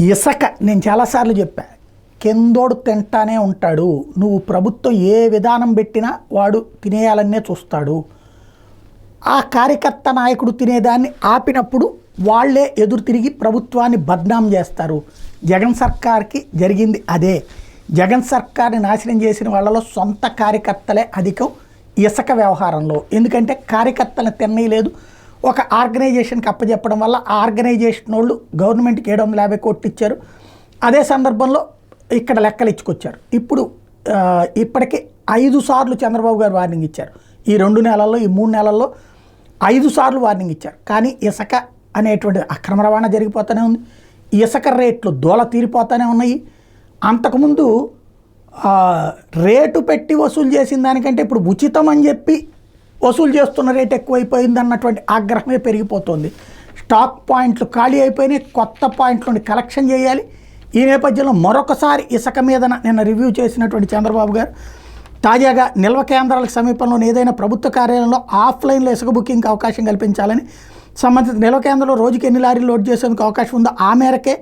ఇసక నేను చాలాసార్లు చెప్పా, కిందోడు తింటానే ఉంటాడు. నువ్వు ప్రభుత్వం ఏ విధానం పెట్టినా వాడు తినేయాలనే చూస్తాడు. ఆ కార్యకర్త నాయకుడు తినేదాన్ని ఆపినప్పుడు వాళ్ళే ఎదురు తిరిగి ప్రభుత్వాన్ని బద్నాం చేస్తారు. జగన్ సర్కార్కి జరిగింది అదే. జగన్ సర్కార్ని నాశనం చేసిన వాళ్ళలో సొంత కార్యకర్తలే అధికం ఇసుక వ్యవహారంలో. ఎందుకంటే కార్యకర్తలను తినేయలేదు, ఒక ఆర్గనైజేషన్కి అప్పచెప్పడం వల్ల ఆ ఆర్గనైజేషన్ వాళ్ళు గవర్నమెంట్కి 750 కోట్లు ఇచ్చారు. అదే సందర్భంలో ఇక్కడ లెక్కలు ఇచ్చుకొచ్చారు. ఇప్పుడు ఇప్పటికీ 5 సార్లు చంద్రబాబు గారు వార్నింగ్ ఇచ్చారు. ఈ 2 నెలల్లో, ఈ 3 నెలల్లో 5 సార్లు వార్నింగ్ ఇచ్చారు. కానీ ఇసుక అనేటువంటి అక్రమ రవాణా జరిగిపోతూనే ఉంది. ఇసుక రేట్లు దోల తీరిపోతూనే ఉన్నాయి. అంతకుముందు రేటు పెట్టి వసూలు చేసిన దానికంటే ఇప్పుడు ఉచితం అని చెప్పి వసూలు చేస్తున్న రేటు ఎక్కువైపోయింది అన్నటువంటి ఆగ్రహమే పెరిగిపోతుంది. స్టాక్ పాయింట్లు ఖాళీ అయిపోయినాయి, కొత్త పాయింట్లను కలెక్షన్ చేయాలి. ఈ నేపథ్యంలో మరొకసారి ఇసుక మీద నిన్న రివ్యూ చేసినటువంటి చంద్రబాబు గారు తాజాగా నిల్వ కేంద్రాలకు సమీపంలోని ఏదైనా ప్రభుత్వ కార్యాలయంలో ఆఫ్లైన్లో ఇసుక బుకింగ్కి అవకాశం కల్పించాలని, సంబంధిత నిల్వ కేంద్రంలో రోజుకి ఎన్ని లారీలు లోడ్ చేసేందుకు అవకాశం ఉందో ఆ మేరకే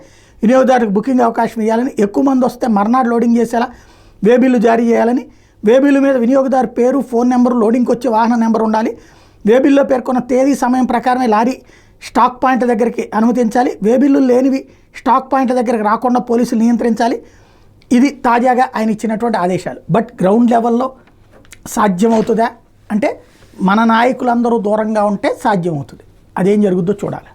వినియోగదారులకు బుకింగ్ అవకాశం ఇవ్వాలని, ఎక్కువ మంది వస్తే మర్నాడు లోడింగ్ చేసేలా వేబిల్లు జారీ చేయాలని, వేబిల్లు మీద వినియోగదారు పేరు, ఫోన్ నెంబరు, లోడింగ్కి వచ్చే వాహన నెంబర్ ఉండాలి. వేబిల్లో పేర్కొన్న తేదీ సమయం ప్రకారమే లారీ స్టాక్ పాయింట్ దగ్గరికి అనుమతించాలి. వేబిల్లు లేనివి స్టాక్ పాయింట్ దగ్గరికి రాకుండా పోలీసులు నియంత్రించాలి. ఇది తాజాగా ఆయన ఇచ్చినటువంటి ఆదేశాలు. బట్ గ్రౌండ్ లెవెల్లో సాధ్యమవుతుందా అంటే మన నాయకులందరూ దూరంగా ఉంటే సాధ్యమవుతుంది. అదేం జరుగుద్దో చూడాలి.